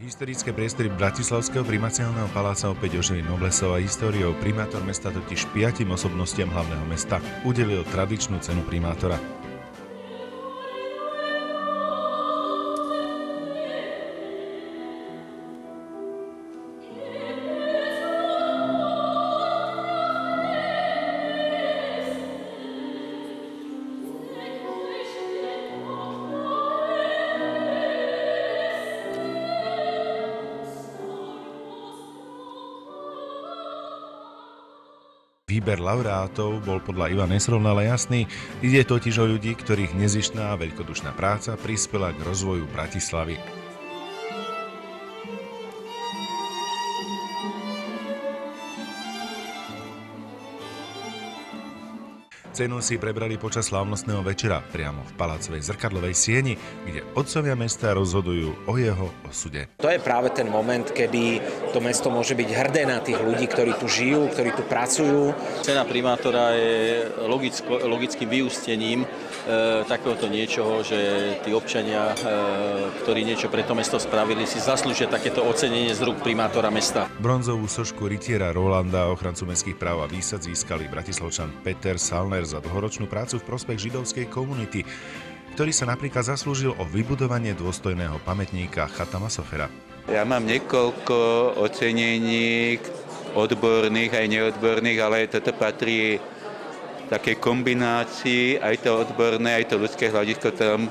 Historické priestory Bratislavského primaciálneho paláca opäť ožili noblesovou históriou. Primátor mesta totiž 5 osobnostiam hlavného mesta udelil tradičnú cenu primátora. Výber laureátov bol podľa Iva Nesrovnala jasný. Ide totiž o ľudí, ktorých nezištná a veľkodušná práca prispela k rozvoju Bratislavy. Cenu si prebrali počas slávnostného večera priamo v palácovej zrkadlovej sieni, kde otcovia mesta rozhodujú o jeho osude. To je práve ten moment, kedy to mesto môže byť hrdé na tých ľudí, ktorí tu žijú, ktorí tu pracujú. Cena primátora je logickým vyústením takéhoto niečoho, že tí občania, ktorí niečo pre to mesto spravili, si zaslúžia takéto ocenenie z rúk primátora mesta. Bronzovú sošku rytiera Rolanda, ochrancu mestských práv a výsad, získali bratislavčan Peter Salner za dlhoročnú prácu v prospech židovskej komunity, ktorý sa napríklad zaslúžil o vybudovanie dôstojného pamätníka Chatama Sofera. Ja mám niekoľko ocenení odborných aj neodborných, ale toto patrí také kombinácii, aj to odborné, aj to ľudské hľadisko tam.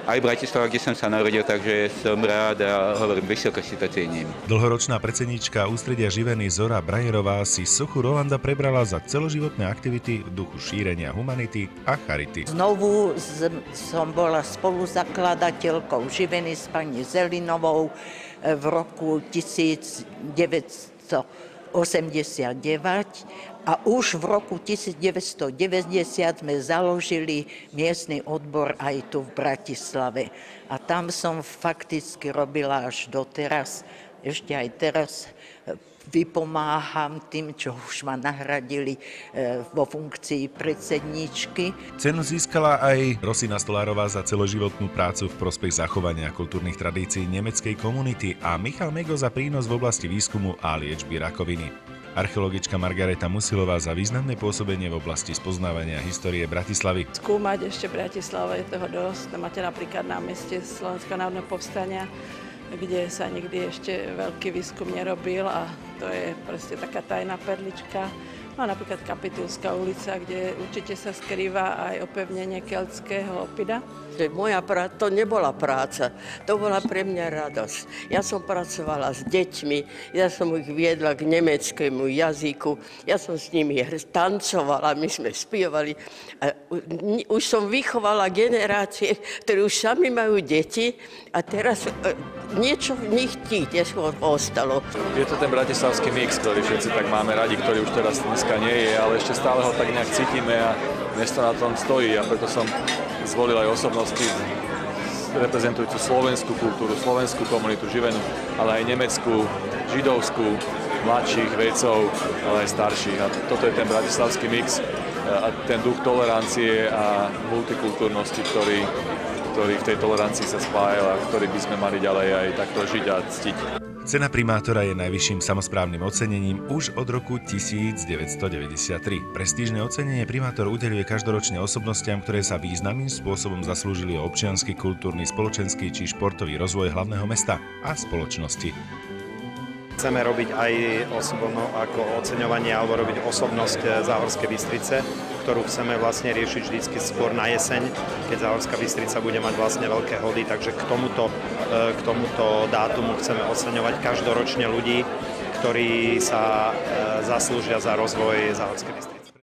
Aj Bratislava, kde som sa narodil, takže som rád a hovorím, vysoko si to cením. Dlhoročná predsedníčka ústredia Živeny Zora Brajerová si sochu Rolanda prebrala za celoživotné aktivity v duchu šírenia humanity a charity. Znovu som bola spoluzakladateľkou Živeny s pani Zelinovou v roku 1989 a už v roku 1990 sme založili miestny odbor aj tu v Bratislave. A tam som fakticky robila až doteraz. Ešte aj teraz vypomáham tým, čo už ma nahradili vo funkcii predsedničky. Cenu získala aj Rosina Stolárová za celoživotnú prácu v prospech zachovania kultúrnych tradícií nemeckej komunity a Michal Mego za prínos v oblasti výskumu a liečby rakoviny. Archeologička Margareta Musilová za významné pôsobenie v oblasti spoznávania histórie Bratislavy. Skúmať ešte Bratislava je toho dosť. Máte napríklad na meste Slovenského národného povstania, kde sa nikdy ešte veľký výskum nerobil a to je proste taká tajná perlička. No a napríklad Kapitulská ulica, kde určite sa skrýva aj opevnenie keľtského opida. Moja práca to nebola práca, to bola pre mňa radosť. Ja som pracovala s deťmi, ja som ich viedla k nemeckému jazyku, ja som s nimi tancovala, my sme spievali. A už som vychovala generácie, ktoré už sami majú deti a teraz niečo v nich ostalo. Je to ten bratislavský mix, ktorý všetci tak máme radi, ktorý už teraz dneska nie je, ale ešte stále ho tak nejak cítime a mesto na tom stojí a preto som zvolil aj osobnosti reprezentujúcu slovenskú kultúru, slovenskú komunitu Živenu, ale aj nemeckú, židovskú, mladších vedcov, ale aj starších. A toto je ten bratislavský mix a ten duch tolerancie a multikultúrnosti, ktorý v tej tolerancii sa spájal a ktorý by sme mali ďalej aj takto žiť a ctiť. Cena primátora je najvyšším samosprávnym ocenením už od roku 1993. Prestížne ocenenie primátor udeľuje každoročne osobnostiam, ktoré sa významným spôsobom zaslúžili o občiansky, kultúrny, spoločenský či športový rozvoj hlavného mesta a spoločnosti. Chceme robiť aj ako oceňovanie alebo robiť osobnosť Záhorskej Bystrice, ktorú chceme vlastne riešiť vždycky skôr na jeseň, keď Záhorská Bystrica bude mať vlastne veľké hody, takže k tomuto dátumu chceme oceňovať každoročne ľudí, ktorí sa zaslúžia za rozvoj Záhorskej Bystrice.